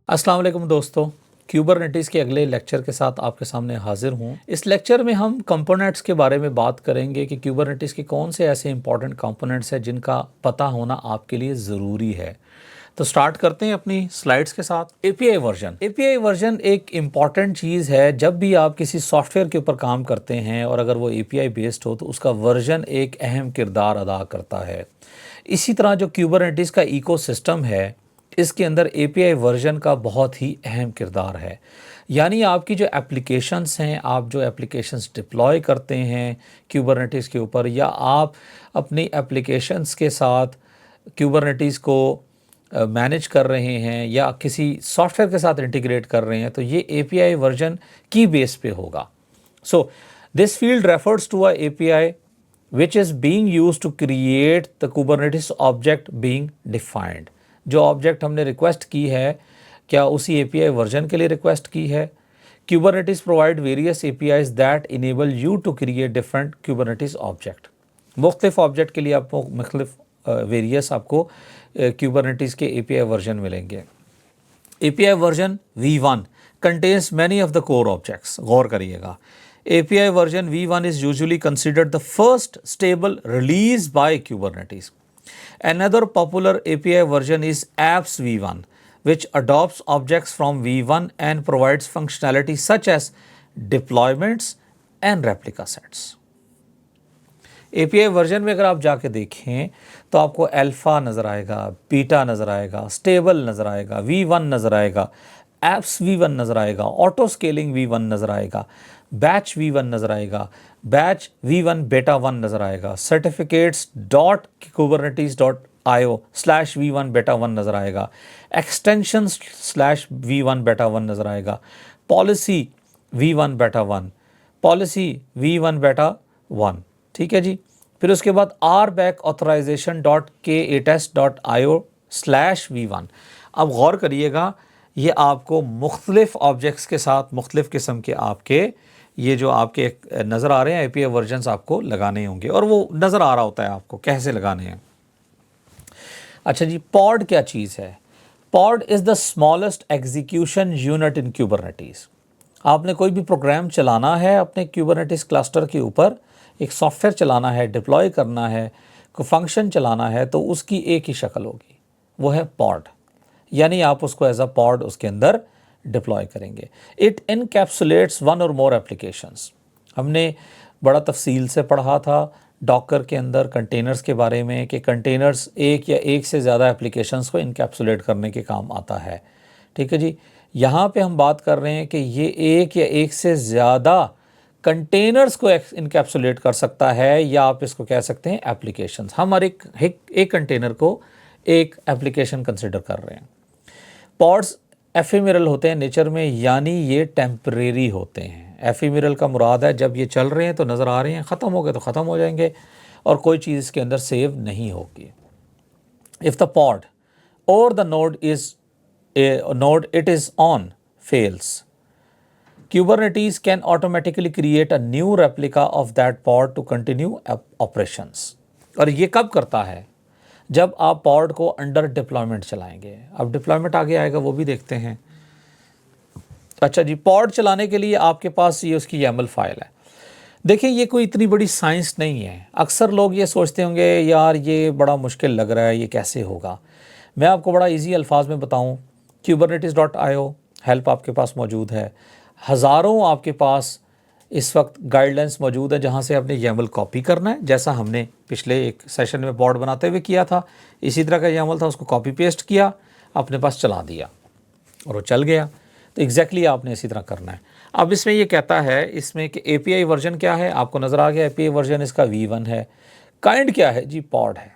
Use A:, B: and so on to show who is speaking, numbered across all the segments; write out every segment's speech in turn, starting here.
A: अस्सलाम वालेकुम दोस्तों, क्यूबरनेटिस के अगले लेक्चर के साथ आपके सामने हाजिर हूँ। इस लेक्चर में हम कंपोनेंट्स के बारे में बात करेंगे कि क्यूबरनेटिस के कौन से ऐसे इंपॉर्टेंट कंपोनेंट्स हैं जिनका पता होना आपके लिए ज़रूरी है। तो स्टार्ट करते हैं अपनी स्लाइड्स के साथ। API version. एपीआई वर्जन एक इम्पॉर्टेंट चीज़ है। जब भी आप किसी सॉफ्टवेयर के ऊपर काम करते हैं और अगर वो एपीआई बेस्ड हो तो उसका वर्जन एक अहम किरदार अदा करता है। इसी तरह जो क्यूबरनेटिस का इकोसिस्टम है, इसके अंदर एपीआई वर्जन का बहुत ही अहम किरदार है। यानी आपकी जो एप्लीकेशंस हैं, आप जो एप्लीकेशंस डिप्लॉय करते हैं क्यूबरनेटिस के ऊपर, या आप अपनी एप्लीकेशंस के साथ क्यूबरनेटिस को मैनेज कर रहे हैं या किसी सॉफ्टवेयर के साथ इंटीग्रेट कर रहे हैं, तो ये एपीआई वर्जन की बेस पे होगा। So this field refers to a API which is being used to create the Kubernetes object being defined। जो ऑब्जेक्ट हमने रिक्वेस्ट की है, क्या उसी API वर्जन के लिए रिक्वेस्ट की है। Kubernetes provide various APIs that enable you to create different Kubernetes object। मुख्तलिफ ऑब्जेक्ट के लिए आपको मुख्तलिफ वेरियस आपको Kubernetes के API वर्जन मिलेंगे। API version V1 contains many of the core objects। गौर करिएगा, API version V1 is usually considered the first stable release by Kubernetes। Another popular API version is Apps V1, which adopts objects from V1 and provides functionality such as deployments and replica sets। API version में अगर आप जाके देखें तो आपको alpha नज़र आएगा, beta नज़र आएगा, स्टेबल नज़र आएगा, V1 नज़र आएगा, एप्स V1 नज़र आएगा, ऑटो स्केलिंग V1 नज़र आएगा, बैच V1 नज़र आएगा, बैच V1 बेटा 1 नज़र आएगा, certificates dot Kubernetes dot IO slash V1 बेटा 1 नज़र आएगा, एक्सटेंशन स्लैश V1 बेटा 1 नज़र आएगा, पॉलिसी V1 बेटा 1, पॉलिसी V1 बेटा 1। ठीक है जी। फिर उसके बाद आर बैक ऑथराइजेशन डॉट के एटेस डॉट आईओ स्लैश V1। अब गौर करिएगा, ये आपको मुख्तलिफ ऑब्जेक्ट्स के साथ मुख्तलिफ किस्म के आपके ये जो आपके नज़र आ रहे हैं एपीआई वर्जन्स आपको लगाने होंगे, और वो नज़र आ रहा होता है आपको कैसे लगाने हैं। अच्छा जी, पॉड क्या चीज़ है? Pod is the smallest execution unit in Kubernetes. आपने कोई भी प्रोग्राम चलाना है अपने क्यूबरनेटिस क्लस्टर के ऊपर, एक सॉफ्टवेयर चलाना है, डिप्लॉय करना है, कोई फंक्शन चलाना है, तो उसकी एक ही शक्ल होगी, वो है पॉड। यानी आप उसको एज अ पॉड उसके अंदर डिप्लॉय करेंगे। इट इनकैप्सुलेट्स वन और मोर एप्लीकेशंस। हमने बड़ा तफसील से पढ़ा था डॉकर के अंदर कंटेनर्स के बारे में कि कंटेनर्स एक या एक से ज़्यादा एप्लीकेशंस को इनकैप्सुलेट करने के काम आता है। ठीक है जी। यहाँ पे हम बात कर रहे हैं कि ये एक या एक से ज़्यादा कंटेनर्स को इनकैप्सुलेट कर सकता है, या आप इसको कह सकते हैं एप्लीकेशंस। हम हर एक कंटेनर को एक एप्लीकेशन कंसिडर कर रहे हैं। पॉड्स एफिमेरल होते हैं नेचर में, यानी ये टेम्परेरी होते हैं। एफिमेरल का मुराद है जब ये चल रहे हैं तो नज़र आ रहे हैं, ख़त्म हो गए तो ख़त्म हो जाएंगे और कोई चीज़ इसके अंदर सेव नहीं होगी। इफ़ द पॉड और the node it is on fails, Kubernetes can automatically create a new replica of that pod to continue operations। और ये कब करता है? जब आप पॉड को अंडर डिप्लॉयमेंट चलाएंगे। अब डिप्लॉयमेंट आगे आएगा, वो भी देखते हैं। अच्छा जी, पॉड चलाने के लिए आपके पास ये उसकी YAML फाइल है। देखिए, ये कोई इतनी बड़ी साइंस नहीं है। अक्सर लोग ये सोचते होंगे यार ये बड़ा मुश्किल लग रहा है, ये कैसे होगा। मैं आपको बड़ा इजी अल्फाज में बताऊं, kubernetes.io हेल्प आपके पास मौजूद है। हज़ारों आपके पास इस वक्त गाइडलाइंस मौजूद है जहाँ से आपने YAML कॉपी करना है, जैसा हमने पिछले एक सेशन में पॉड बनाते हुए किया था। इसी तरह का YAML था, उसको कॉपी पेस्ट किया, अपने पास चला दिया और वो चल गया। तो एग्जैक्टली आपने इसी तरह करना है। अब इसमें ये कहता है इसमें कि API वर्जन क्या है, आपको नज़र आ गया। API वर्जन इसका V1 है। काइंड क्या है जी? पॉड है।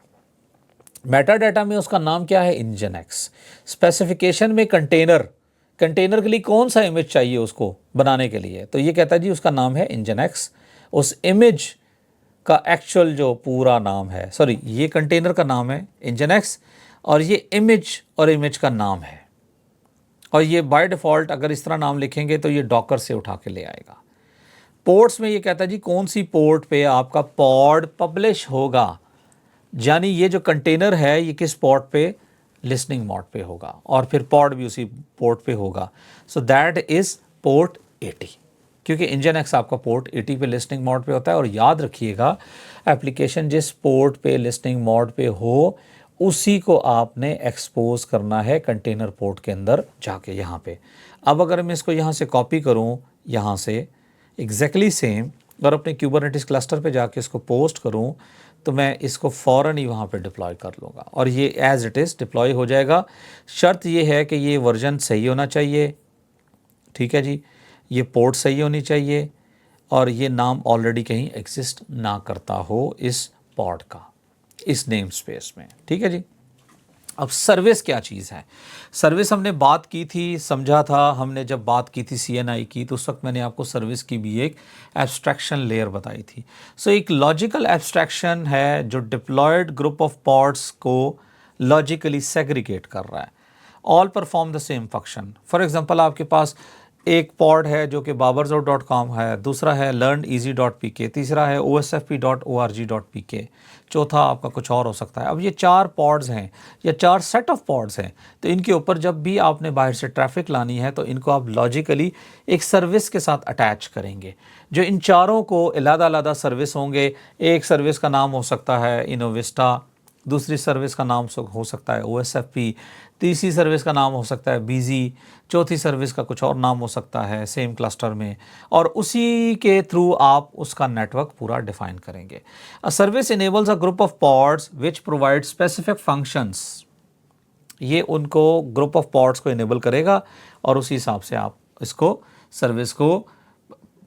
A: मेटा डाटा में उसका नाम क्या है? इंजनएक्स। स्पेसिफिकेशन में कंटेनर के लिए कौन सा इमेज चाहिए उसको बनाने के लिए, तो ये कहता है जी उसका नाम है इंजनएक्स। उस इमेज का एक्चुअल जो पूरा नाम है, सॉरी, ये कंटेनर का नाम है इंजनएक्स और ये इमेज का नाम है। और ये बाय डिफ़ॉल्ट अगर इस तरह नाम लिखेंगे तो ये डॉकर से उठा के ले आएगा। पोर्ट्स में ये कहता है जी कौन सी पोर्ट पे आपका पॉड पब्लिश होगा, यानी ये जो कंटेनर है ये किस पोर्ट पे लिसनिंग मोड पे होगा और फिर पॉड भी उसी पोर्ट पे होगा। सो दैट इज़ पोर्ट 80, क्योंकि NGINX आपका पोर्ट 80 पे लिसनिंग मोड पे होता है। और याद रखिएगा, एप्लीकेशन जिस पोर्ट पे लिसनिंग मोड पे हो उसी को आपने एक्सपोज करना है कंटेनर पोर्ट के अंदर जाके यहाँ पे। अब अगर मैं इसको यहाँ से कॉपी करूँ, यहाँ से एग्जैक्टली सेम, और अपने क्यूबरनेटिस क्लस्टर पे जाके इसको पोस्ट करूँ, तो मैं इसको फ़ौरन ही वहाँ पे डिप्लॉय कर लूँगा और ये एज़ इट इज़ डिप्लॉय हो जाएगा। शर्त ये है कि ये वर्जन सही होना चाहिए, ठीक है जी, ये पोर्ट सही होनी चाहिए और ये नाम ऑलरेडी कहीं एग्जिस्ट ना करता हो इस पॉड का, इस नेम स्पेस में, ठीक है जी। अब सर्विस क्या चीज़ है? सर्विस हमने बात की थी, समझा था हमने जब बात की थी CNI की, तो उस वक्त मैंने आपको सर्विस की भी एक एब्स्ट्रैक्शन लेयर बताई थी। सो एक लॉजिकल एब्स्ट्रैक्शन है जो डिप्लॉयड ग्रुप ऑफ पॉड्स को लॉजिकली सेग्रीगेट कर रहा है। All perform the same function. For example, आपके पास एक पॉड है जो कि babarzor.com है, दूसरा है learneasy.pk, तीसरा है osfp.org.pk, चौथा आपका कुछ और हो सकता है। अब ये 4 पॉड्स हैं या 4 सेट ऑफ पॉड्स हैं, तो इनके ऊपर जब भी आपने बाहर से ट्रैफिक लानी है तो इनको आप लॉजिकली एक सर्विस के साथ अटैच करेंगे, जो इन चारों को अलग-अलग सर्विस होंगे। एक सर्विस का नाम हो सकता है इनोविस्टा, दूसरी सर्विस का नाम हो सकता है OSFP, तीसरी सर्विस का नाम हो सकता है बीजी, चौथी सर्विस का कुछ और नाम हो सकता है सेम क्लस्टर में, और उसी के थ्रू आप उसका नेटवर्क पूरा डिफाइन करेंगे। A service enables a group of pods which provide specific functions. ये उनको ग्रुप ऑफ पॉड्स को इनेबल करेगा और उसी हिसाब से आप इसको सर्विस को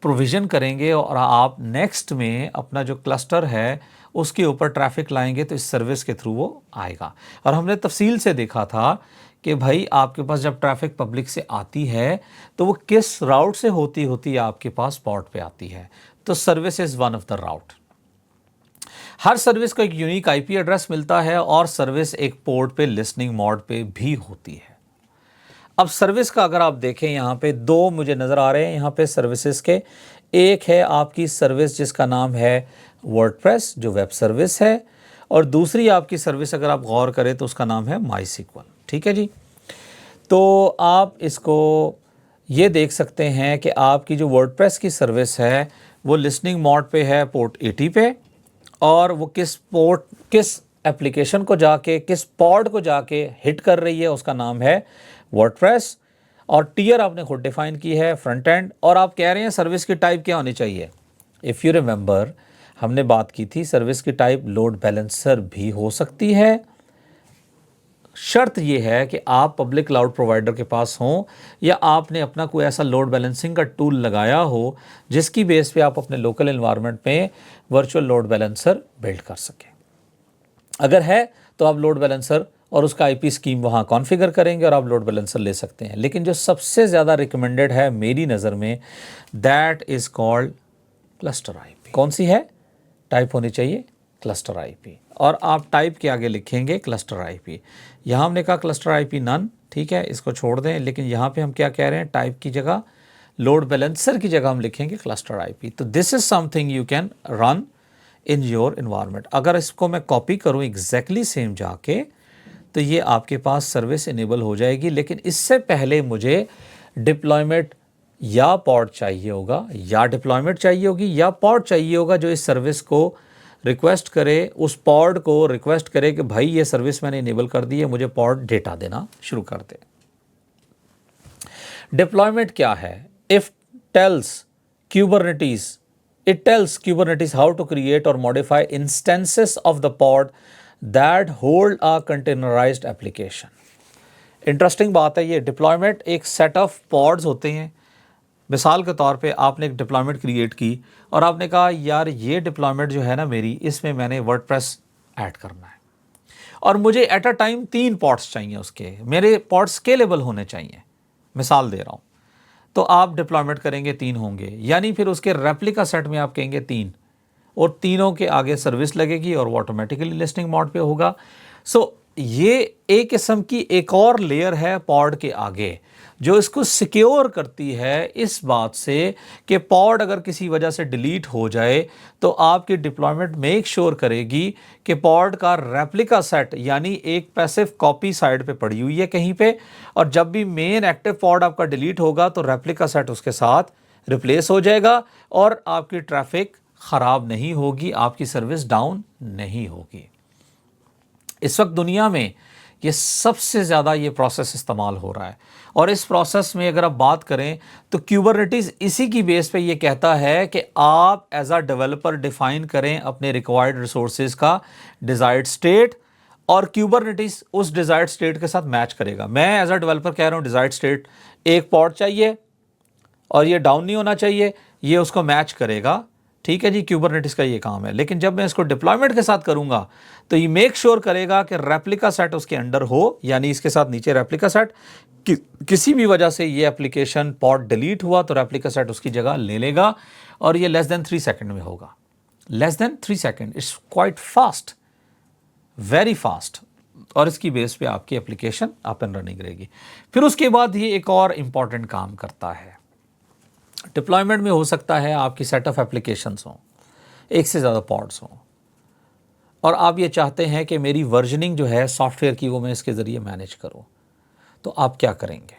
A: प्रोविज़न करेंगे और आप नेक्स्ट में अपना जो क्लस्टर है उसके ऊपर ट्रैफिक लाएंगे तो इस सर्विस के थ्रू वो आएगा। और हमने तफसील से देखा था कि भाई आपके पास जब ट्रैफिक पब्लिक से आती है तो वो किस राउट से होती होती आपके पास पॉड पे आती है। तो service is one of the route. Her service को एक यूनिक IP एड्रेस मिलता है और सर्विस एक पोर्ट पे लिसनिंग मोड पे भी होती है। अब सर्विस का अगर आप देखें, यहाँ पे 2 मुझे नज़र आ रहे हैं यहाँ पे सर्विसेज के। एक है आपकी सर्विस जिसका नाम है वर्डप्रेस, जो वेब सर्विस है, और दूसरी आपकी सर्विस अगर आप गौर करें तो उसका नाम है MySQL, ठीक है जी। तो आप इसको ये देख सकते हैं कि आपकी जो वर्डप्रेस की सर्विस है वो लिसनिंग मोड पे है पोर्ट 80 पे, और वो किस एप्लीकेशन को जाके, किस पॉड को जाके हिट कर रही है उसका नाम है वर्डप्रेस, और टियर आपने खुद डिफाइन की है फ्रंट एंड। और आप कह रहे हैं सर्विस की टाइप क्या होनी चाहिए। इफ़ यू रिमेंबर, हमने बात की थी सर्विस की टाइप लोड बैलेंसर भी हो सकती है। शर्त यह है कि आप पब्लिक क्लाउड प्रोवाइडर के पास हों या आपने अपना कोई ऐसा लोड बैलेंसिंग का टूल लगाया हो जिसकी बेस पे आप अपने लोकल एनवायरनमेंट में वर्चुअल लोड बैलेंसर बिल्ड कर सकें। अगर है तो आप लोड बैलेंसर और उसका IP स्कीम वहाँ कॉन्फ़िगर करेंगे और आप लोड बैलेंसर ले सकते हैं। लेकिन जो सबसे ज़्यादा रिकमेंडेड है मेरी नज़र में, that is called cluster IP। कौन सी है? टाइप होनी चाहिए क्लस्टर IP, और आप टाइप के आगे लिखेंगे क्लस्टर IP। यहाँ हमने कहा क्लस्टर IP नन, ठीक है, इसको छोड़ दें। लेकिन यहाँ पे हम क्या कह रहे हैं, टाइप की जगह, लोड बैलेंसर की जगह हम लिखेंगे क्लस्टर IP। तो this is something you can run in your environment. अगर इसको मैं कॉपी करूँ एग्जैक्टली सेम जाके, तो ये आपके पास सर्विस इनेबल हो जाएगी। लेकिन इससे पहले मुझे डिप्लॉयमेंट या पॉड चाहिए होगा, या डिप्लॉयमेंट चाहिए होगी, या पॉड चाहिए होगा जो इस सर्विस को रिक्वेस्ट करे, उस पॉड को रिक्वेस्ट करे कि भाई ये सर्विस मैंने इनेबल कर दी है, मुझे पॉड डेटा देना शुरू कर दे। डिप्लॉयमेंट क्या है? If tells Kubernetes, it tells Kubernetes how to create or modify instances of the pod that hold a containerized application. Interesting बात है ये। डिप्लॉयमेंट एक सेट ऑफ पॉड्स होते हैं। मिसाल के तौर पे आपने एक डिप्लॉयमेंट क्रिएट की और आपने कहा यार ये डिप्लॉयमेंट जो है ना मेरी, इसमें मैंने वर्डप्रेस ऐड करना है और मुझे एट अ टाइम 3 पॉड्स चाहिए, उसके मेरे पॉड्स स्केलेबल होने चाहिए, मिसाल दे रहा हूँ। तो आप डिप्लॉयमेंट करेंगे 3 होंगे, यानी फिर उसके रेप्लिका सेट में आप कहेंगे 3, और तीनों के आगे सर्विस लगेगी और वो ऑटोमेटिकली लिसनिंग मोड पे होगा। सो ये एक किस्म की एक और लेयर है पॉड के आगे जो इसको सिक्योर करती है इस बात से कि पॉड अगर किसी वजह से डिलीट हो जाए तो आपकी डिप्लॉयमेंट मेक श्योर करेगी कि पॉड का रेप्लिका सेट यानी एक पैसिव कॉपी साइड पे पड़ी हुई है कहीं पे, और जब भी मेन एक्टिव पॉड आपका डिलीट होगा तो रेप्लिका सेट उसके साथ रिप्लेस हो जाएगा और आपकी ट्रैफिक ख़राब नहीं होगी, आपकी सर्विस डाउन नहीं होगी। इस वक्त दुनिया में ये सबसे ज़्यादा ये प्रोसेस इस्तेमाल हो रहा है, और इस प्रोसेस में अगर आप बात करें तो क्यूबरनेटिस इसी की बेस पे ये कहता है कि आप एज अ डेवलपर डिफाइन करें अपने रिक्वायर्ड रिसोर्सेज का डिज़ायर्ड स्टेट, और क्यूबरनेटिस उस डिज़ायर्ड स्टेट के साथ मैच करेगा। मैं एज अ डेवलपर कह रहा हूँ डिज़ायर्ड स्टेट एक पॉड चाहिए और ये डाउन नहीं होना चाहिए, ये उसको मैच करेगा। ठीक है जी, क्यूबरनेटिस का ये काम है। लेकिन जब मैं इसको डिप्लॉयमेंट के साथ करूंगा तो ये मेक श्योर करेगा कि रेप्लिका सेट उसके अंडर हो, यानी इसके साथ नीचे रेप्लिका सेट, किसी भी वजह से ये एप्लीकेशन पॉड डिलीट हुआ तो रेप्लिका सेट उसकी जगह ले लेगा, और ये लेस देन 3 सेकंड में होगा। Less than 3 second, it's quite fast, very fast, और इसकी बेस पे आपकी एप्लीकेशन अप एंड रनिंग रहेगी। फिर उसके बाद ये एक और इंपॉर्टेंट काम करता है। डिप्लॉयमेंट में हो सकता है आपकी सेट ऑफ एप्लीकेशंस हों, एक से ज़्यादा पॉड्स हों, और आप ये चाहते हैं कि मेरी वर्जनिंग जो है सॉफ्टवेयर की वो मैं इसके ज़रिए मैनेज करूं, तो आप क्या करेंगे?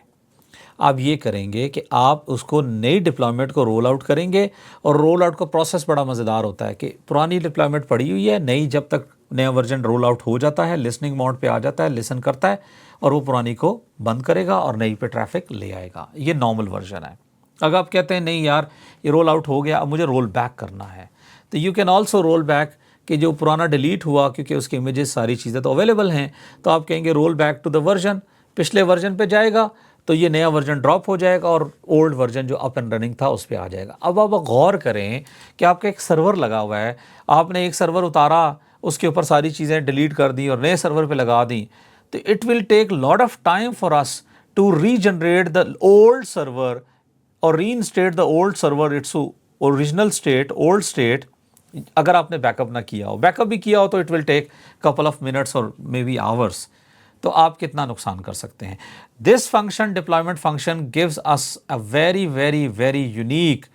A: आप ये करेंगे कि आप उसको नई डिप्लॉयमेंट को रोल आउट करेंगे, और रोल आउट का प्रोसेस बड़ा मज़ेदार होता है कि पुरानी डिप्लॉयमेंट पड़ी हुई है, नई जब तक नया वर्जन रोल आउट हो जाता है, लिसनिंग मोड पे आ जाता है, लिसन करता है, और वो पुरानी को बंद करेगा और नई पे ट्रैफिक ले आएगा। ये नॉर्मल वर्जन है। अगर आप कहते हैं नहीं यार ये रोल आउट हो गया, अब मुझे रोल बैक करना है, तो you can also roll back, कि जो पुराना डिलीट हुआ क्योंकि उसके इमेजेस सारी चीज़ें तो अवेलेबल हैं, तो आप कहेंगे roll back to the version, पिछले वर्जन पे जाएगा तो ये नया वर्जन ड्रॉप हो जाएगा और ओल्ड वर्जन जो अप एंड रनिंग था उस पर आ जाएगा। अब आप गौर करें कि आपका एक सर्वर लगा हुआ है, आपने एक सर्वर उतारा, उसके ऊपर सारी चीज़ें डिलीट कर दी और नए सर्वर पे लगा दी, तो it will take lot of time for us to regenerate the old server और reinstate the old server its original state, old state, अगर आपने बैकअप ना किया हो। बैकअप भी किया हो तो it will take couple of minutes और मे बी आवर्स, तो आप कितना नुकसान कर सकते हैं। This function, deployment function, gives us a very very very unique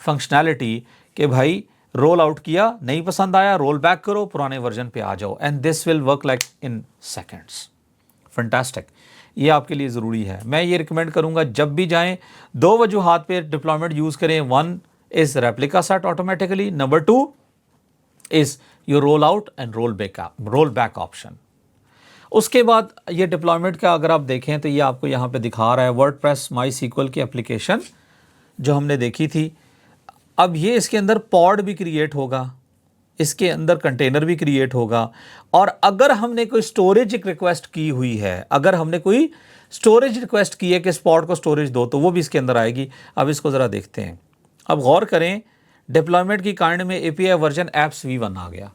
A: functionality कि भाई रोल आउट किया, नहीं पसंद आया, रोल बैक करो, पुराने वर्जन पे आ जाओ, and this will work like in seconds. Fantastic, ये आपके लिए ज़रूरी है। मैं ये रिकमेंड करूंगा जब भी जाएं, 2 वजूहात पे डिप्लॉयमेंट यूज़ करें। 1 is replica set automatically, number 2 is your roll out and roll back option. उसके बाद ये डिप्लॉयमेंट का अगर आप देखें तो ये आपको यहाँ पे दिखा रहा है वर्डप्रेस माईसीक्वल की एप्लीकेशन जो हमने देखी थी। अब ये इसके अंदर पॉड भी क्रिएट होगा, इसके अंदर कंटेनर भी क्रिएट होगा, और अगर हमने कोई स्टोरेज रिक्वेस्ट की हुई है, अगर हमने कोई स्टोरेज रिक्वेस्ट की है कि इस पॉड को स्टोरेज दो, तो वो भी इसके अंदर आएगी। अब इसको ज़रा देखते हैं। अब गौर करें, डिप्लॉयमेंट की काइंड में API वर्जन एप्स v1 आ गया,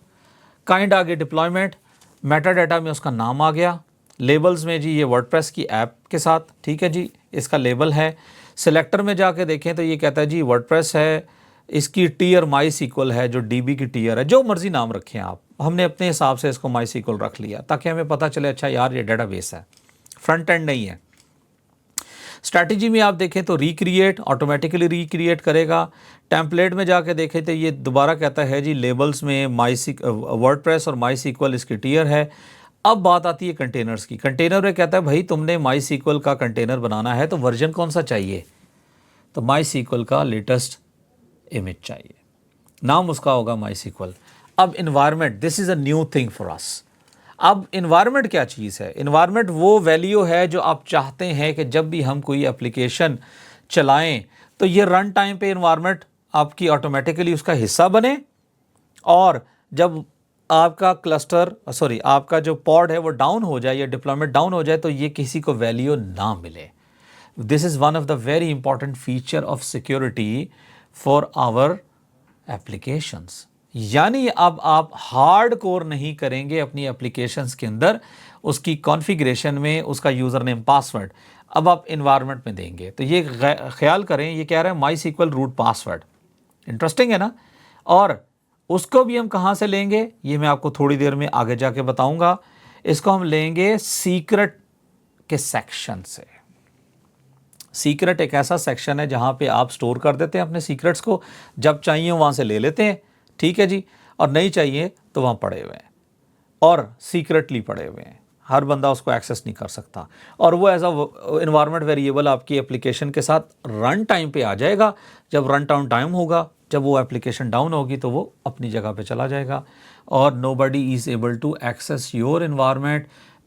A: काइंड आ गई डिप्लॉयमेंट, मेटा डाटा में उसका नाम आ गया, लेबल्स में जी ये वर्डप्रेस की ऐप के साथ, ठीक है जी, इसका लेबल है। सिलेक्टर में जाके देखें तो ये कहता है जी वर्डप्रेस है, इसकी टीयर माईसीक्वल है जो DB की टीयर है, जो मर्जी नाम रखें आप, हमने अपने हिसाब से इसको माईसीक्वल रख लिया ताकि हमें पता चले अच्छा यार ये डेटाबेस है, फ्रंट एंड नहीं है। स्ट्रैटेजी में आप देखें तो रिक्रिएट, ऑटोमेटिकली रिक्रिएट करेगा। टेम्पलेट में जाके देखें तो ये दोबारा कहता है जी लेबल्स में वर्डप्रेस और माईसीक्वल इसकी टीयर है। अब बात आती है कंटेनर्स की। कंटेनर में कहता है भाई तुमने माईसीक्वल का कंटेनर बनाना है तो वर्जन कौन सा चाहिए, तो माईसीक्वल का लेटेस्ट इमेज चाहिए, नाम उसका होगा माईसीक्वल। अब environment, this is a new thing for us. अब इन्वायरमेंट क्या चीज़ है? इन्वायरमेंट वो वैल्यू है जो आप चाहते हैं कि जब भी हम कोई एप्लीकेशन चलाएं तो ये रन टाइम पे इन्वायरमेंट आपकी ऑटोमेटिकली उसका हिस्सा बने, और जब आपका आपका जो पॉड है वो डाउन हो जाए या डिप्लॉयमेंट डाउन हो जाए तो ये किसी को वैल्यू ना मिले। This is one of the very important feature of security for our applications. यानी अब आप हार्ड कोर नहीं करेंगे अपनी एप्लीकेशंस के अंदर, उसकी कॉन्फ़िगरेशन में उसका यूज़र नेम पासवर्ड अब आप इन्वायरमेंट में देंगे। तो ये ख्याल करें, ये कह रहे हैं माईसीक्वल रूट पासवर्ड। इंटरेस्टिंग है ना। और उसको भी हम कहाँ से लेंगे ये मैं आपको थोड़ी देर में आगे जाके बताऊंगा। इसको हम लेंगे सीक्रेट के सेक्शन से। सीक्रेट एक ऐसा सेक्शन है जहाँ पे आप स्टोर कर देते हैं अपने सीक्रेट्स को, जब चाहिए वहाँ से ले लेते हैं, ठीक है जी, और नहीं चाहिए तो वहाँ पड़े हुए हैं और सीक्रेटली पड़े हुए हैं, हर बंदा उसको एक्सेस नहीं कर सकता। और वो एज अ इन्वायरमेंट वेरिएबल आपकी एप्लीकेशन के साथ रन टाइम पे आ जाएगा। जब रन टाउन टाइम होगा, जब वो एप्लीकेशन डाउन होगी तो वो अपनी जगह पे चला जाएगा और nobody is able to access your environment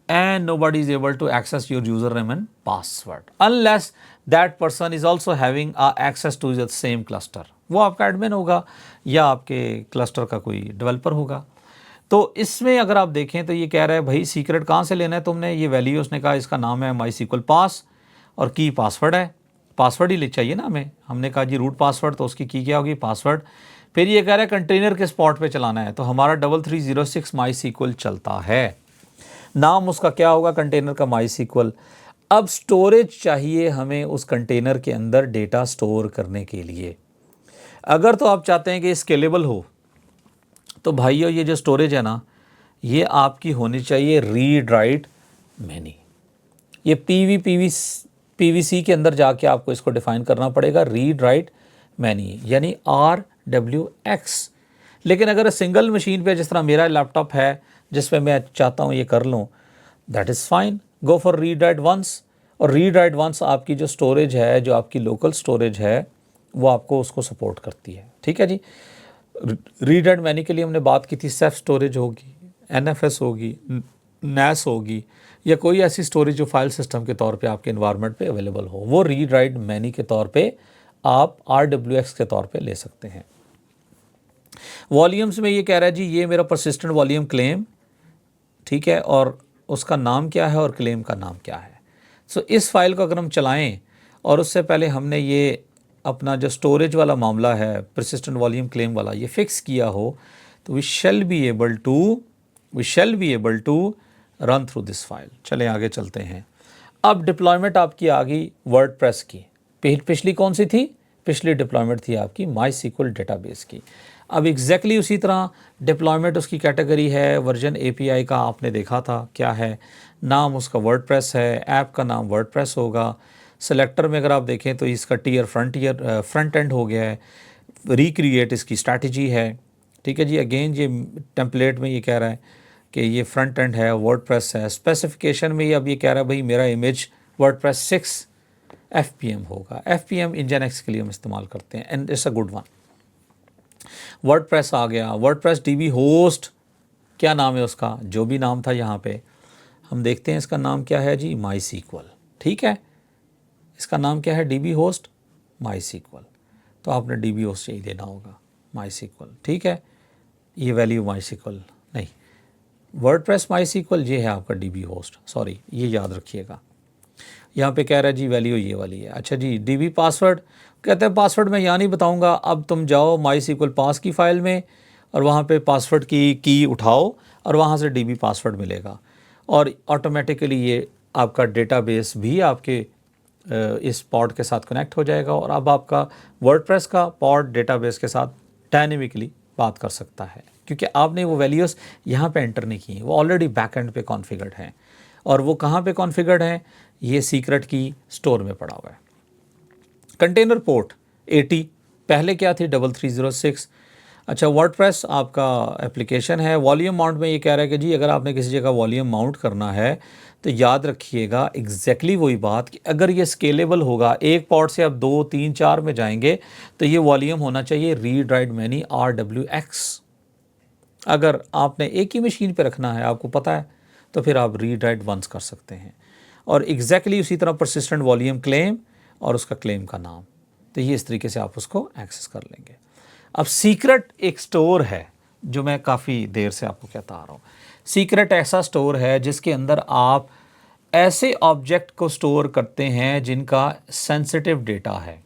A: and nobody is able to access your username and password unless that person is also having access to the same cluster। वो आपका एडमिन होगा या आपके क्लस्टर का कोई डेवलपर होगा। तो इसमें अगर आप देखें तो ये कह रहा है भाई सीक्रेट कहाँ से लेना है तुमने, ये वैल्यू उसने कहा इसका नाम है MySQL पास और की पासवर्ड है, पासवर्ड ही ले चाहिए ना हमें, हमने कहा जी रूट पासवर्ड, तो उसकी की क्या होगी पासवर्ड। फिर ये कह रहा है कंटेनर के स्पॉट पे चलाना है, तो हमारा 3306 MySQL चलता है, नाम उसका क्या होगा कंटेनर का MySQL। अब स्टोरेज चाहिए हमें उस कंटेनर के अंदर डेटा स्टोर करने के लिए। अगर तो आप चाहते हैं कि स्केलेबल हो तो भाइयों ये जो स्टोरेज है ना, ये आपकी होनी चाहिए रीड राइट मैनी। ये पीवीसी के अंदर जाके आपको इसको डिफाइन करना पड़ेगा, रीड राइट मैनी यानी RWX। लेकिन अगर सिंगल मशीन पे जिस तरह मेरा लैपटॉप है जिस पे मैं चाहता हूँ ये कर लूँ, that is fine, go for read write once. और रीड राइट वंस आपकी जो स्टोरेज है, जो आपकी लोकल स्टोरेज है, वो आपको उसको सपोर्ट करती है, ठीक है जी। रीड राइट मैनी के लिए हमने बात की थी सेल्फ स्टोरेज होगी, NFS होगी, NAS होगी, या कोई ऐसी स्टोरेज जो फाइल सिस्टम के तौर पे आपके इन्वायरमेंट पे अवेलेबल हो, वो रीड राइट मैनी के तौर पे आप RWX के तौर पे ले सकते हैं। वॉल्यूम्स में ये कह रहा है जी ये मेरा परसिस्टेंट वॉल्यूम क्लेम, ठीक है, और उसका नाम क्या है और क्लेम का नाम क्या है। सो इस फाइल को अगर हम चलाएं और उससे पहले हमने ये अपना जो स्टोरेज वाला मामला है परसिस्टेंट वॉल्यूम क्लेम वाला ये फिक्स किया हो, तो we shall be able to run through this file. चलें आगे चलते हैं। अब डिप्लॉयमेंट आपकी आ गई वर्डप्रेस की, पिछली कौन सी थी, पिछली डिप्लॉयमेंट थी आपकी MySQL डेटाबेस की। अब एग्जैक्टली उसी तरह डिप्लॉयमेंट उसकी कैटेगरी है, वर्जन API का आपने देखा था क्या है, नाम उसका वर्डप्रेस है, ऐप का नाम वर्डप्रेस होगा। सेलेक्टर में अगर आप देखें तो इसका फ्रंट एंड हो गया है, रिक्रिएट इसकी स्ट्रैटेजी है, ठीक है जी। अगेन ये टेम्पलेट में ये कह रहा है कि ये फ्रंट एंड है, वर्डप्रेस है। स्पेसिफिकेशन में ये अब ये कह रहा है भाई मेरा इमेज वर्डप्रेस 6 FPM होगा। FPM इंजन के लिए हम इस्तेमाल करते हैं and it's a good one. WordPress आ गया, वर्डप्रेस DB होस्ट, क्या नाम है उसका, जो भी नाम था यहाँ पे हम देखते हैं इसका नाम क्या है जी MySQL, ठीक है, इसका नाम क्या है DB होस्ट MySQL, तो आपने DB होस्ट यही देना होगा MySQL, ठीक है। ये वैल्यू MySQL नहीं, वर्डप्रेस MySQL ये है आपका DB होस्ट, सॉरी ये याद रखिएगा। यहाँ पे कह रहा है जी वैल्यू ये वाली है। अच्छा जी DB पासवर्ड, कहते हैं पासवर्ड मैं यहाँ नहीं बताऊँगा, अब तुम जाओ MySQL पास की फ़ाइल में और वहाँ पे पासवर्ड की उठाओ और वहाँ से DB पासवर्ड मिलेगा और ऑटोमेटिकली ये आपका डेटाबेस भी आपके इस पॉड के साथ कनेक्ट हो जाएगा और अब आपका वर्डप्रेस का पॉड डेटाबेस के साथ डायनेमिकली बात कर सकता है, क्योंकि आपने वो वैल्यूज़ यहाँ पे एंटर नहीं की, वो ऑलरेडी बैकएंड पे कॉन्फ़िगर्ड हैं। और वो कहाँ पे कॉन्फ़िगर्ड हैं, ये सीक्रेट की स्टोर में पड़ा हुआ है। कंटेनर पोर्ट 80, पहले क्या थी 3306। अच्छा वर्डप्रेस आपका एप्लीकेशन है। वॉल्यूम माउंट में ये कह रहा है कि जी अगर आपने किसी जगह वॉल्यूम माउंट करना है तो याद रखिएगा एग्जैक्टली वही बात कि अगर ये स्केलेबल होगा, एक पॉड से आप 2, 3, 4 में जाएंगे तो ये वॉल्यूम होना चाहिए रीड राइट मैनी RWX। अगर आपने एक ही मशीन पे रखना है, आपको पता है, तो फिर आप रीड राइट वंस कर सकते हैं। और एग्जैक्टली उसी तरह परसिस्टेंट वॉल्यूम क्लेम और उसका क्लेम का नाम, तो ये इस तरीके से आप उसको एक्सेस कर लेंगे। अब सीक्रेट एक स्टोर है जो मैं काफ़ी देर से आपको कहता आ रहा हूँ। सीक्रेट ऐसा स्टोर है जिसके अंदर आप ऐसे ऑब्जेक्ट को स्टोर करते हैं जिनका सेंसिटिव डेटा है।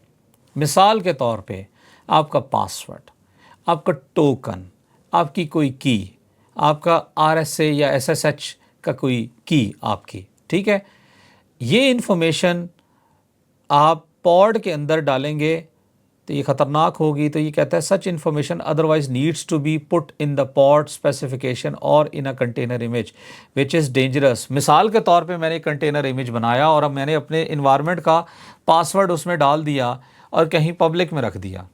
A: मिसाल के तौर पे आपका पासवर्ड, आपका टोकन, आपकी कोई की, आपका RSA या SSH का कोई की आपकी, ठीक है। ये इन्फॉर्मेशन आप पॉड के अंदर डालेंगे तो ये ख़तरनाक होगी। तो ये कहता है such information otherwise needs to be put in the port specification और in a container image which is dangerous. मिसाल के तौर पे मैंने कंटेनर इमेज बनाया और अब मैंने अपने इन्वायरमेंट का पासवर्ड उसमें डाल दिया और कहीं पब्लिक में रख दिया।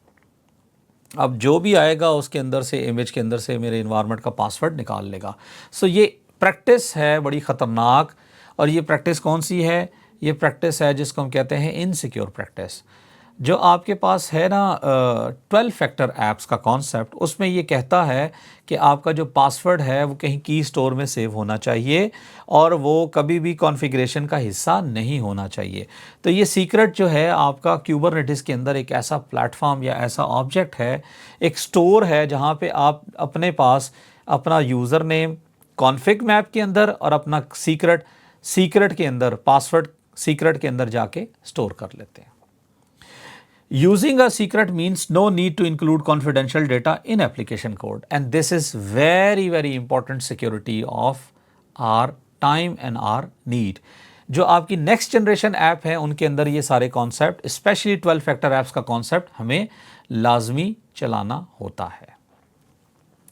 A: अब जो भी आएगा उसके अंदर से, इमेज के अंदर से मेरे इन्वायरमेंट का पासवर्ड निकाल लेगा। सो ये प्रैक्टिस है बड़ी ख़तरनाक। और ये प्रैक्टिस कौन सी है? ये प्रैक्टिस है जिसको हम कहते हैं इनसिक्योर प्रैक्टिस। जो आपके पास है ना 12 फैक्टर ऐप्स का कॉन्सेप्ट, उसमें ये कहता है कि आपका जो पासवर्ड है वो कहीं की स्टोर में सेव होना चाहिए और वो कभी भी कॉन्फ़िगरेशन का हिस्सा नहीं होना चाहिए। तो ये सीक्रेट जो है आपका क्यूबरनेटिस के अंदर एक ऐसा प्लेटफॉर्म या ऐसा ऑब्जेक्ट है, एक स्टोर है जहाँ पे आप अपने पास अपना यूज़र नेम कॉन्फ़िग मैप के अंदर और अपना सीक्रेट के अंदर, पासवर्ड सीक्रेट के अंदर जाके स्टोर कर लेते हैं। Using a secret means no need to include confidential data in application code, and this is very very important security of our time and our need. जो आपकी नेक्स्ट जनरेशन ऐप है उनके अंदर ये सारे कॉन्सेप्ट, स्पेशली 12 फैक्टर ऐप्स का concept हमें लाजमी चलाना होता है।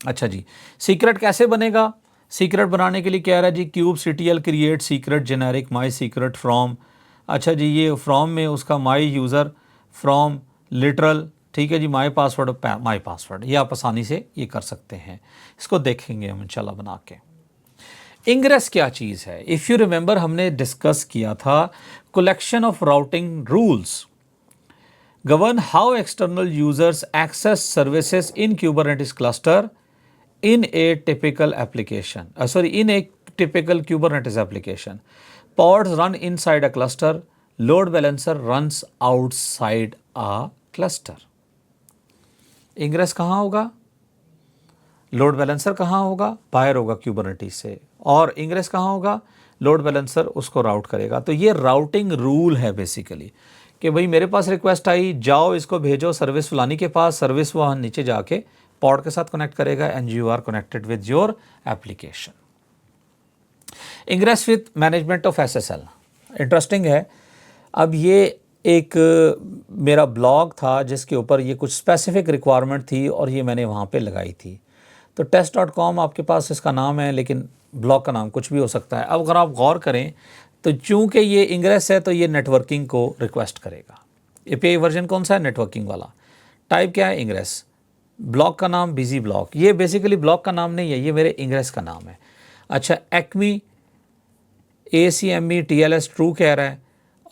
A: अच्छा जी, सीक्रेट कैसे बनेगा? सीक्रेट बनाने के लिए कह रहा है जी kubectl create secret generic my secret from. अच्छा जी, ये फ्रॉम में उसका माई यूज़र, फ्रॉम लिटरल, ठीक है जी, माई पासवर्ड और माई पासवर्ड, ये आप आसानी से ये कर सकते हैं। इसको देखेंगे हम इंशाल्लाह बना के। इंग्रेस क्या चीज़ है? इफ़ यू रिमेंबर हमने डिस्कस किया था collection of routing rules govern how external users access services in Kubernetes cluster in a typical application. In a typical Kubernetes application. Pods run inside a cluster. Load balancer runs outside a cluster. Ingress कहाँ होगा? Load balancer कहाँ होगा? बाहर होगा Kubernetes से। और ingress कहाँ होगा? लोड बैलेंसर उसको राउट करेगा। तो ये राउटिंग रूल है बेसिकली कि भाई मेरे पास रिक्वेस्ट आई, जाओ इसको भेजो सर्विस फलानी के पास, सर्विस वहाँ नीचे जाके पॉड के साथ कनेक्ट करेगा and you are connected with your application. Ingress with management of SSL interesting है। अब ये एक मेरा ब्लॉग था जिसके ऊपर ये कुछ स्पेसिफिक रिक्वायरमेंट थी और ये मैंने वहाँ पे लगाई थी। तो test.com आपके पास इसका नाम है, लेकिन ब्लॉग का नाम कुछ भी हो सकता है। अब अगर आप गौर करें तो चूंकि ये इंग्रेस है तो ये नेटवर्किंग को रिक्वेस्ट करेगा। API वर्जन कौन सा है? नेटवर्किंग वाला। टाइप क्या है? इंग्रेस। ब्लॉग का नाम बिजी ब्लॉग। ये बेसिकली ब्लॉग का नाम नहीं है, ये मेरे इंग्रेस का नाम है। अच्छा, एक्मी ACME TLS ट्रू कह रहा है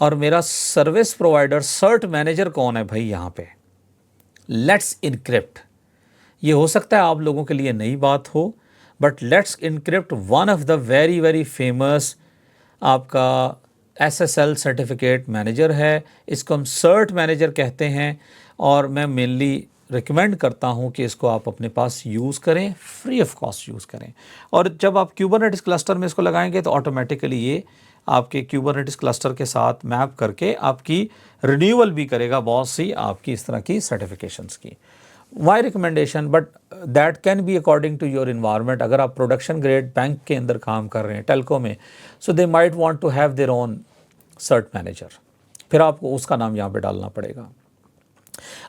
A: और मेरा सर्विस प्रोवाइडर सर्ट मैनेजर कौन है भाई यहाँ पे? Let's encrypt. ये हो सकता है आप लोगों के लिए नई बात हो, but let's encrypt one of the very very famous आपका SSL सर्टिफिकेट मैनेजर है। इसको हम सर्ट मैनेजर कहते हैं और मैं मेनली रिकमेंड करता हूं कि इसको आप अपने पास यूज़ करें, फ्री ऑफ कॉस्ट यूज़ करें। और जब आप क्यूबरनेटिस क्लस्टर में इसको लगाएंगे तो ऑटोमेटिकली ये आपके क्यूबरनेटिस क्लस्टर के साथ मैप करके आपकी रिन्यूअल भी करेगा बहुत सी आपकी इस तरह की सर्टिफिकेशंस की। Why recommendation? But that can be according to your environment. अगर आप प्रोडक्शन ग्रेड बैंक के अंदर काम कर रहे हैं, टेलको में, so they might want to have their own cert manager, फिर आपको उसका नाम यहाँ पे डालना पड़ेगा।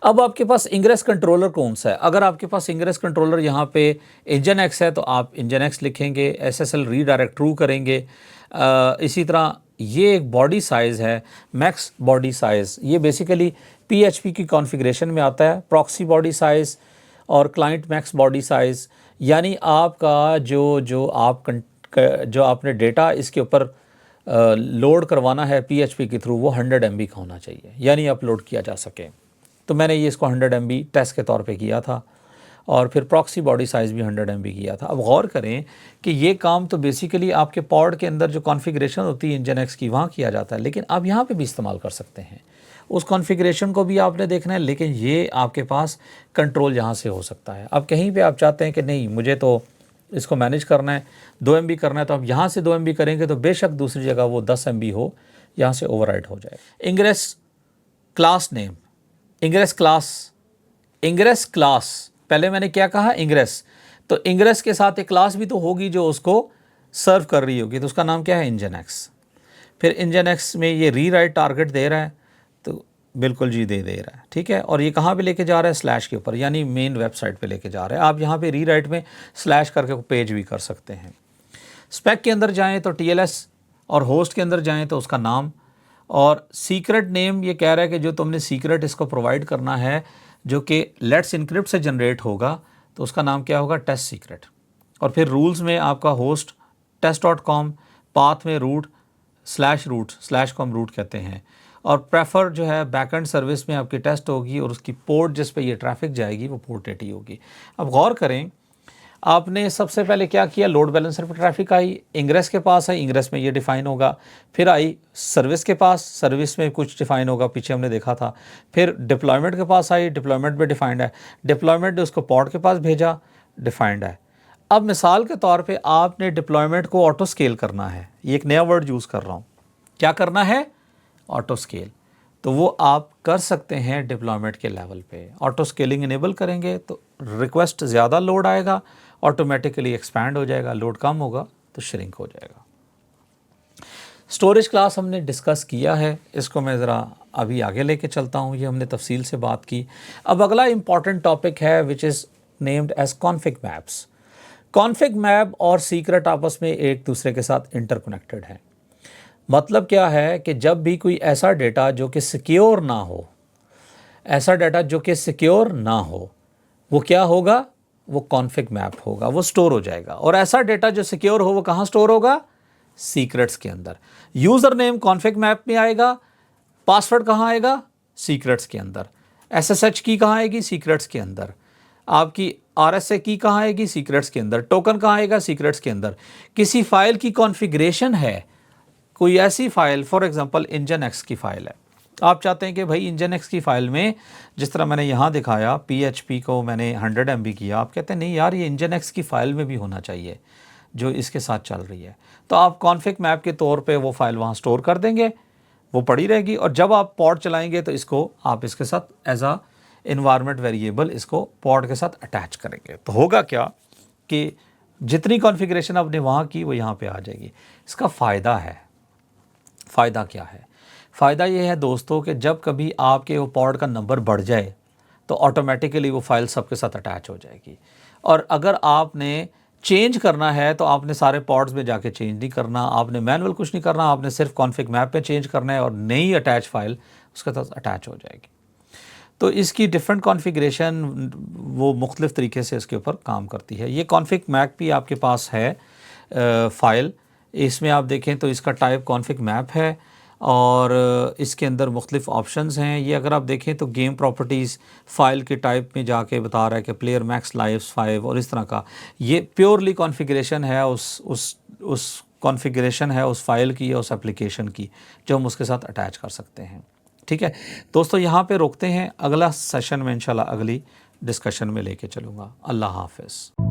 A: अब आपके पास इंग्रेस कंट्रोलर कौन सा है? अगर आपके पास इंग्रेस कंट्रोलर यहाँ पे इंजन-एक्स है तो आप इंजन-एक्स लिखेंगे, SSL रीडायरेक्ट ट्रू करेंगे। इसी तरह ये एक बॉडी साइज़ है, मैक्स बॉडी साइज़। ये बेसिकली PHP की कॉन्फ़िगरेशन में आता है, प्रॉक्सी बॉडी साइज़ और क्लाइंट मैक्स बॉडी साइज़। यानी आपका जो आपने डेटा इसके ऊपर लोड करवाना है PHP के थ्रू, वो 100 MB का होना चाहिए, यानी अपलोड किया जा सके। तो मैंने ये इसको 100 MB टेस्ट के तौर पे किया था और फिर प्रॉक्सी बॉडी साइज़ भी 100 MB किया था। अब गौर करें कि ये काम तो बेसिकली आपके पॉड के अंदर जो कॉन्फ़िगरेशन होती है इंजन-एक्स की, वहाँ किया जाता है, लेकिन आप यहाँ पे भी इस्तेमाल कर सकते हैं। उस कॉन्फ़िगरेशन को भी आपने देखना है, लेकिन ये आपके पास कंट्रोल यहाँ से हो सकता है। अब कहीं पे आप चाहते हैं कि नहीं मुझे तो इसको मैनेज करना है, 2 MB करना है, तो आप यहाँ से 2 MB करेंगे तो बेशक दूसरी जगह वो 10 MB हो, यहाँ से ओवरराइड हो जाए। Ingress class name, ingress class, पहले मैंने क्या कहा? इंग्रेस। तो इंग्रेस के साथ एक क्लास भी तो होगी जो उसको सर्व कर रही होगी, तो उसका नाम क्या है? इंजन-एक्स। फिर इंजन-एक्स में ये रीराइट टारगेट दे रहा है, तो बिल्कुल जी दे रहा है, ठीक है। और ये कहाँ पे लेके जा रहा है, स्लैश के ऊपर, यानी मेन वेबसाइट पे लेके जा रहा है। आप यहाँ पे रीराइट में स्लैश करके पेज भी कर सकते हैं। स्पेक के अंदर जाएं तो TLS, और होस्ट के अंदर जाएं तो उसका नाम, और सीक्रेट नेम ये कह रहा है कि जो तुमने सीक्रेट इसको प्रोवाइड करना है जो कि लेट्स इनक्रिप्ट से जनरेट होगा, तो उसका नाम क्या होगा, टेस्ट सीक्रेट। और फिर रूल्स में आपका होस्ट test.com, पाथ में रूट/com रूट कहते हैं, और प्रेफर जो है बैकएंड सर्विस में आपकी टेस्ट होगी, और उसकी पोर्ट जिस पे ये ट्रैफिक जाएगी वो पोर्ट 80 होगी। अब गौर करें, आपने सबसे पहले क्या किया, लोड बैलेंसर पर ट्रैफिक आई, इंग्रेस के पास आई, इंग्रेस में ये डिफ़ाइन होगा, फिर आई सर्विस के पास, सर्विस में कुछ डिफ़ाइन होगा, पीछे हमने देखा था, फिर डिप्लॉयमेंट के पास आई, डिप्लॉयमेंट में डिफ़ाइंड है, डिप्लॉयमेंट ने उसको पॉड के पास भेजा, डिफ़ाइंड है। अब मिसाल के तौर पे आपने डिप्लॉयमेंट को ऑटो स्केल करना है, ये एक नया वर्ड यूज़ कर रहा हूँ, क्या करना है, ऑटो स्केल, तो वो आप कर सकते हैं डिप्लॉयमेंट के लेवल पे। ऑटो स्केलिंग इनेबल करेंगे तो रिक्वेस्ट ज़्यादा लोड आएगा, ऑटोमेटिकली एक्सपैंड हो जाएगा, लोड कम होगा तो श्रिंक हो जाएगा। स्टोरेज क्लास हमने डिस्कस किया है, इसको मैं ज़रा अभी आगे लेके चलता हूँ, ये हमने तफसील से बात की। अब अगला इंपॉर्टेंट टॉपिक है which is named as config maps. Config map और सीक्रेट आपस में एक दूसरे के साथ इंटरकनेक्टेड है। मतलब क्या है कि जब भी कोई ऐसा डेटा जो कि सिक्योर ना हो, ऐसा डाटा जो कि सिक्योर ना हो, वो क्या होगा, वो कॉन्फिग मैप होगा, वो स्टोर हो जाएगा। और ऐसा डेटा जो सिक्योर हो वो कहाँ स्टोर होगा, सीक्रेट्स के अंदर। यूज़र नेम कॉन्फिग मैप में आएगा, पासवर्ड कहाँ आएगा, सीक्रेट्स के अंदर। SSH की कहाँ आएगी, सीक्रेट्स के अंदर। आपकी RSA की कहाँ आएगी, सीक्रेट्स के अंदर। टोकन कहाँ आएगा, सीक्रेट्स के अंदर। किसी फाइल की कॉन्फ़िगरेशन है, कोई ऐसी फाइल, फॉर एग्जांपल इंजन की फ़ाइल है, आप चाहते हैं कि भाई इंजन की फ़ाइल में जिस तरह मैंने यहाँ दिखाया PHP को मैंने 100 MB किया, आप कहते हैं नहीं यार ये इंजन की फ़ाइल में भी होना चाहिए जो इसके साथ चल रही है, तो आप कॉन्फिग मैप के तौर पे वो फ़ाइल वहाँ स्टोर कर देंगे, वो पड़ी रहेगी, और जब आप पॉड चलाएंगे तो इसको आप इसके साथ एज आ इन्वायरमेंट वेरिएबल इसको पॉड के साथ अटैच करेंगे। तो होगा क्या कि जितनी कॉन्फ़िगरेशन आपने वहाँ की वो यहाँ पे आ जाएगी। इसका फ़ायदा है, फ़ायदा क्या है, फ़ायदा ये है दोस्तों कि जब कभी आपके वो पॉड का नंबर बढ़ जाए तो ऑटोमेटिकली वो फाइल सबके साथ अटैच हो जाएगी। और अगर आपने चेंज करना है तो आपने सारे पॉड्स में जाके चेंज नहीं करना, आपने मैनुअल कुछ नहीं करना, आपने सिर्फ कॉन्फिग मैप पे चेंज करना है और नई अटैच फाइल उसके साथ अटैच हो जाएगी। तो इसकी डिफरेंट कॉन्फ़िगरेशन वो मुख्तलिफ़ तरीके से इसके ऊपर काम करती है। ये कॉन्फिग मैप भी आपके पास है फ़ाइल, इसमें आप देखें तो इसका टाइप कॉन्फिग मैप है, और इसके अंदर मुख्तलिफ़ ऑप्शंस हैं। ये अगर आप देखें तो गेम प्रॉपर्टीज़ फ़ाइल के टाइप में जाके बता रहा है कि प्लेयर मैक्स लाइव्स 5 और इस तरह का। ये प्योरली कॉन्फ़िगरेशन है उस कॉन्फ़िगरेशन है उस फाइल की या उस एप्लीकेशन की जो हम उसके साथ अटैच कर सकते हैं। ठीक है दोस्तों, यहाँ पे रोकते हैं, अगला सेशन में इंशाल्लाह अगली डिस्कशन में लेके चलूँगा। अल्लाह हाफ़िज़।